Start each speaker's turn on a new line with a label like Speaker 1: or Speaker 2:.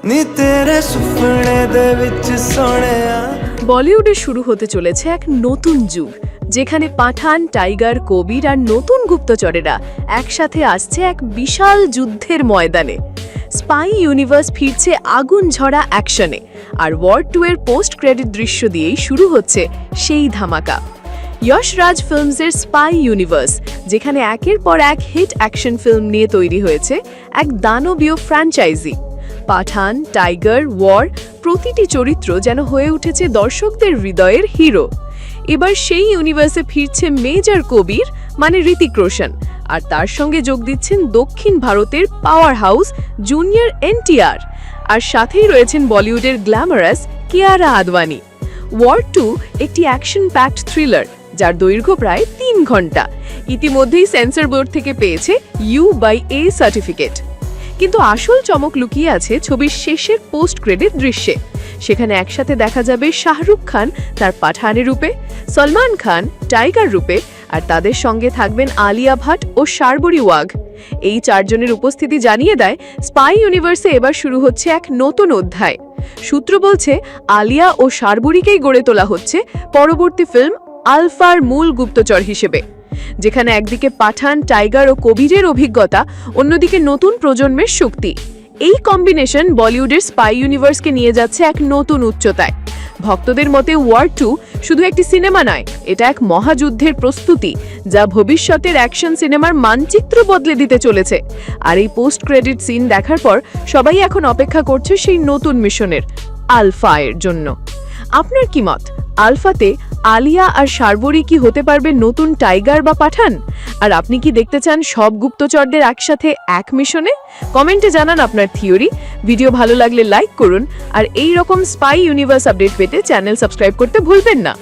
Speaker 1: नी तेरे सुपने दे विच सोहणिया।
Speaker 2: বলিউডে শুরু হতে চলেছে এক নতুন যুগ, যেখানে পাঠান, টাইগার, কবির আর নতুন গুপ্তচরেরা একসাথে আসছে এক বিশাল যুদ্ধের ময়দানে। স্পাই ইউনিভার্স ফিরছে আগুন ঝরা অ্যাকশনে, আর ওয়ার 2 এর পোস্ট ক্রেডিট দৃশ্য দিয়েই শুরু হচ্ছে সেই ধামাকা। যশ রাজ ফিল্মসের স্পাই ইউনিভার্স, যেখানে একের পর এক হিট অ্যাকশন ফিল্ম নিয়ে তৈরি হয়েছে এক দানবীয় ফ্র্যাঞ্চাইজি। পাঠান, টাইগার, ওয়ার প্রতিটি চরিত্র যেন হয়ে উঠেছে দর্শকদের হৃদয়ের হিরো। এবার সেই ইউনিভার্সে ফিরছে মেজর কবির মানে ঋতিক রোশন, আর তার সঙ্গে যোগ দিচ্ছেন দক্ষিণ ভারতের পাওয়ার হাউস জুনিয়র এনটিআর, আর সাথেই রয়েছেন বলিউডের গ্ল্যামারাস কিয়ারা আদভানি। ওয়ার 2 একটি অ্যাকশন প্যাকড থ্রিলার, যার দৈর্ঘ্য প্রায় 3 ঘন্টা। ইতিমধ্যেই সেন্সর বোর্ড থেকে পেয়েছে U/A সার্টিফিকেট। কিন্তু আসল চমক লুকিয়ে আছে ছবির শেষের পোস্ট ক্রেডিট দৃশ্যে। সেখানে একসাথে দেখা যাবে শাহরুখ খান তার পাঠানের রূপে, সলমান খান টাইগার রূপে, আর তাদের সঙ্গে থাকবেন আলিয়া ভাট ও শার্বরী ওয়াঘ। এই চারজনের উপস্থিতি জানিয়ে দেয় স্পাই ইউনিভার্সে এবার শুরু হচ্ছে এক নতুন অধ্যায়। সূত্র বলছে আলিয়া ও শার্বরীকেই গড়ে তোলা হচ্ছে পরবর্তী ফিল্ম আলফার মূল গুপ্তচর হিসেবে, যেখানে একদিকে পাঠান, টাইগার ও কবিরের অভিজ্ঞতা, অন্যদিকে নতুন প্রজন্মের শক্তি। এই কম্বিনেশন বলিউডের স্পাই ইউনিভার্সকে নিয়ে যাচ্ছে এক নতুন উচ্চতায়। ভক্তদের মতে ওয়ার 2 শুধু একটি সিনেমা নয়, এটা এক মহাযুদ্ধের প্রস্তুতি, যা ভবিষ্যতের অ্যাকশন সিনেমার মানচিত্র বদলে দিতে চলেছে। আর এই পোস্ট ক্রেডিট সিন দেখার পর সবাই এখন অপেক্ষা করছে সেই নতুন মিশনের আলফা এর জন্য। আপনার কি মত? আলফাতে আলিয়া আর শার্বরী কি হতে পারবে নতুন টাইগার বা পাঠান? আর আপনি কি দেখতে চান সব গুপ্তচরদের একসাথে এক মিশনে? কমেন্টে জানান আপনার থিওরি। ভিডিও ভালো লাগলে লাইক করুন, আর এই রকম স্পাই ইউনিভার্স আপডেট পেতে চ্যানেল সাবস্ক্রাইব করতে ভুলবেন না।